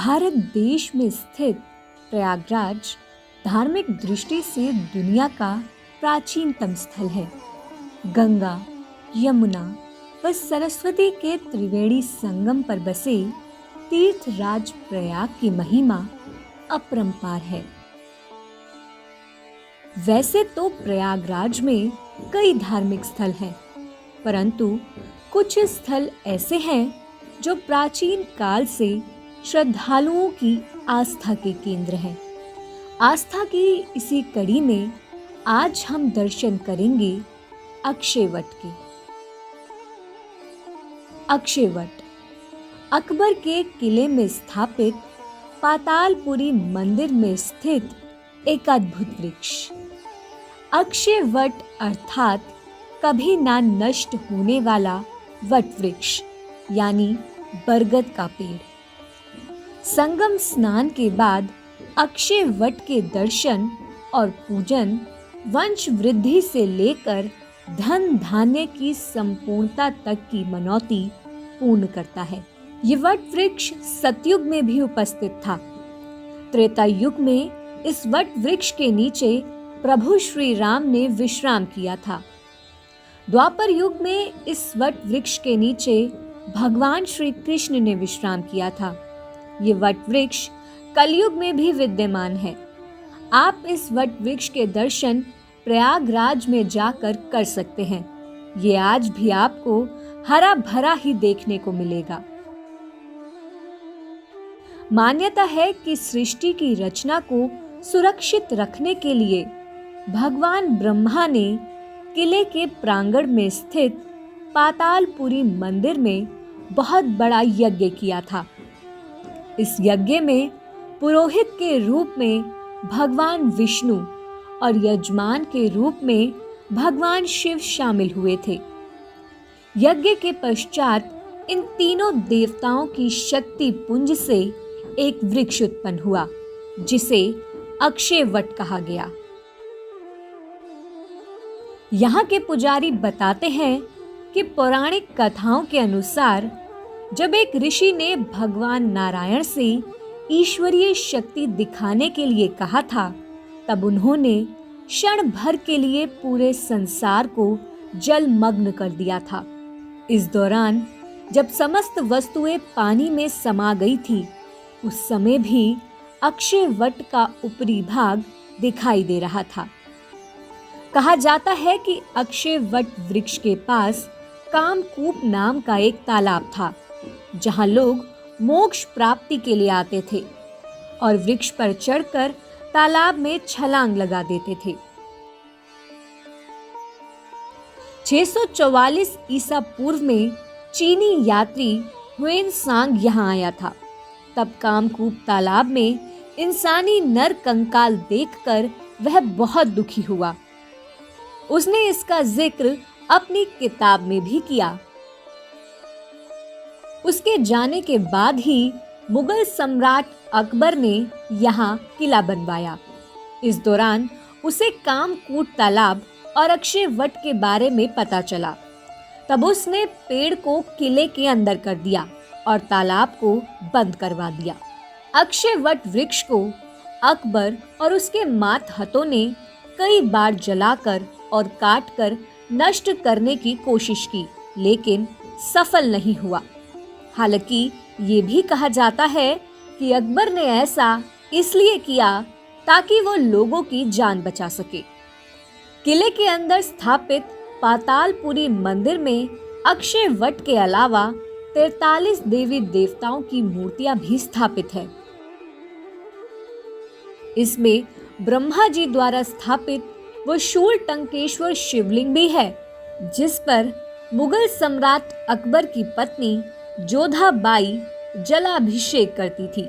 भारत देश में स्थित प्रयागराज धार्मिक दृष्टि से दुनिया का प्राचीनतम स्थल है। गंगा, यमुना व सरस्वती के त्रिवेणी संगम पर बसे तीर्थराज प्रयाग की महिमा अपरंपार है। वैसे तो प्रयागराज में कई धार्मिक स्थल हैं, परंतु कुछ स्थल ऐसे हैं जो प्राचीन काल से श्रद्धालुओं की आस्था के केंद्र हैं। आस्था की इसी कड़ी में आज हम दर्शन करेंगे अक्षय वट के। अक्षय वट अकबर के किले में स्थापित पातालपुरी मंदिर में स्थित एक अद्भुत वृक्ष। अक्षय वट अर्थात कभी ना नष्ट होने वाला वट वृक्ष यानी बरगद का पेड़। संगम स्नान के बाद अक्षय वट के दर्शन और पूजन वंश वृद्धि से लेकर धन धान्य की संपूर्णता तक की मनौती पूर्ण करता है। ये वट वृक्ष सतयुग में भी उपस्थित था। त्रेता युग में इस वट वृक्ष के नीचे प्रभु श्री राम ने विश्राम किया था। द्वापर युग में इस वट वृक्ष के नीचे भगवान श्री कृष्ण ने विश्राम किया था। ये वट वृक्ष कलयुग में भी विद्यमान है। आप इस वट वृक्ष के दर्शन प्रयागराज में जाकर कर सकते हैं। ये आज भी आपको हरा भरा ही देखने को मिलेगा। मान्यता है कि सृष्टि की रचना को सुरक्षित रखने के लिए भगवान ब्रह्मा ने किले के प्रांगण में स्थित पातालपुरी मंदिर में बहुत बड़ा यज्ञ किया था। इस यज्ञ में पुरोहित के रूप में भगवान विष्णु और यजमान के रूप में भगवान शिव शामिल हुए थे। यज्ञ के पश्चात इन तीनों देवताओं की शक्ति पुंज से एक वृक्ष उत्पन्न हुआ, जिसे अक्षय वट कहा गया। यहाँ के पुजारी बताते हैं कि पौराणिक कथाओं के अनुसार जब एक ऋषि ने भगवान नारायण से ईश्वरीय शक्ति दिखाने के लिए कहा था, तब उन्होंने क्षण भर के लिए पूरे संसार को जलमग्न कर दिया था। इस दौरान जब समस्त वस्तुएं पानी में समा गई थी, उस समय भी अक्षय वट का ऊपरी भाग दिखाई दे रहा था। कहा जाता है कि अक्षय वट वृक्ष के पास कामकूप नाम का एक तालाब था, जहां लोग मोक्ष प्राप्ति के लिए आते थे और वृक्ष पर चढ़कर तालाब में छलांग लगा देते थे। 644 ईसा पूर्व में चीनी यात्री हुएनसांग यहाँ आया था। तब कामकूप तालाब में इंसानी नर कंकाल देखकर वह बहुत दुखी हुआ। उसने इसका जिक्र अपनी किताब में भी किया। उसके जाने के बाद ही मुगल सम्राट अकबर ने यहाँ किला बनवाया। इस दौरान उसे कामकूट तालाब और अक्षय वट के बारे में पता चला। तब उसने पेड़ को किले के अंदर कर दिया और तालाब को बंद करवा दिया। अक्षय वट वृक्ष को अकबर और उसके मातहतों ने कई बार जलाकर और काटकर नष्ट करने की कोशिश की, लेकिन सफल नहीं हुआ। हालांकि ये भी कहा जाता है कि अकबर ने ऐसा इसलिए किया ताकि वो लोगों की जान बचा सके। किले के अंदर स्थापित पातालपुरी मंदिर में अक्षय वट के अलावा 43 देवी देवताओं की मूर्तियां भी स्थापित है। इसमें ब्रह्मा जी द्वारा स्थापित वो शूल टंकेश्वर शिवलिंग भी है, जिस पर मुगल सम्राट अकबर की पत्नी जोधा बाई जलाभिषेक करती थी।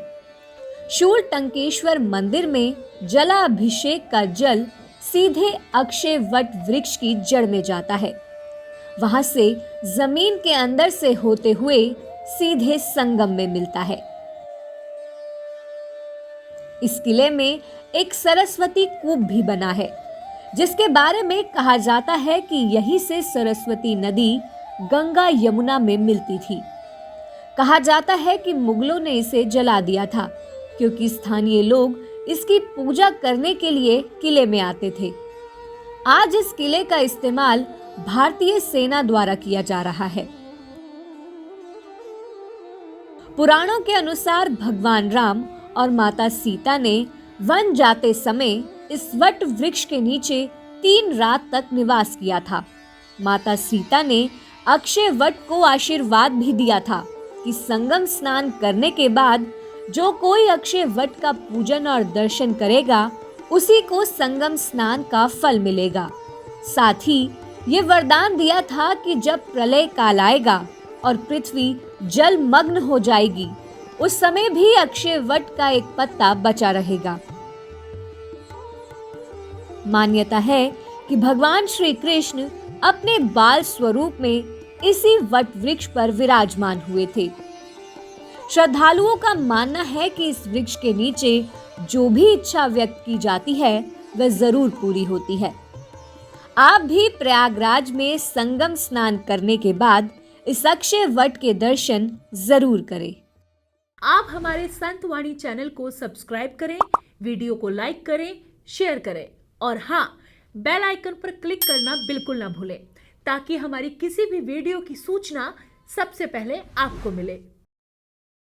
शूल टंकेश्वर मंदिर में जलाभिषेक का जल सीधे अक्षय वट वृक्ष की जड़ में जाता है। वहां से जमीन के अंदर से होते हुए सीधे संगम में मिलता है। इस किले में एक सरस्वती कूप भी बना है, जिसके बारे में कहा जाता है कि यहीं से सरस्वती नदी गंगा यमुना में मिलती थी। कहा जाता है कि मुगलों ने इसे जला दिया था क्योंकि स्थानीय लोग इसकी पूजा करने के लिए किले में आते थे। आज इस किले का इस्तेमाल भारतीय सेना द्वारा किया जा रहा है। पुराणों के अनुसार भगवान राम और माता सीता ने वन जाते समय इस वट वृक्ष के नीचे 3 रात तक निवास किया था। माता सीता ने अक्षय वट को आशीर्वाद भी दिया था कि संगम स्नान करने के बाद जो कोई अक्षय वट का पूजन और दर्शन करेगा उसी को संगम स्नान का फल मिलेगा। साथ ही ये वरदान दिया था कि जब प्रलय काल आएगा और पृथ्वी जलमग्न हो जाएगी उस समय भी अक्षय वट का एक पत्ता बचा रहेगा। मान्यता है कि भगवान श्री कृष्ण अपने बाल स्वरूप में इसी वट वृक्ष पर विराजमान हुए थे। श्रद्धालुओं का मानना है कि इस वृक्ष के नीचे जो भी इच्छा व्यक्त की जाती है वह जरूर पूरी होती है। आप भी प्रयागराज में संगम स्नान करने के बाद इस अक्षय वट के दर्शन जरूर करें। आप हमारे संत वाणी चैनल को सब्सक्राइब करें, वीडियो को लाइक करें, शेयर करें और हाँ, बेल आइकन पर क्लिक करना बिल्कुल ना भूलें ताकि हमारी किसी भी वीडियो की सूचना सबसे पहले आपको मिले।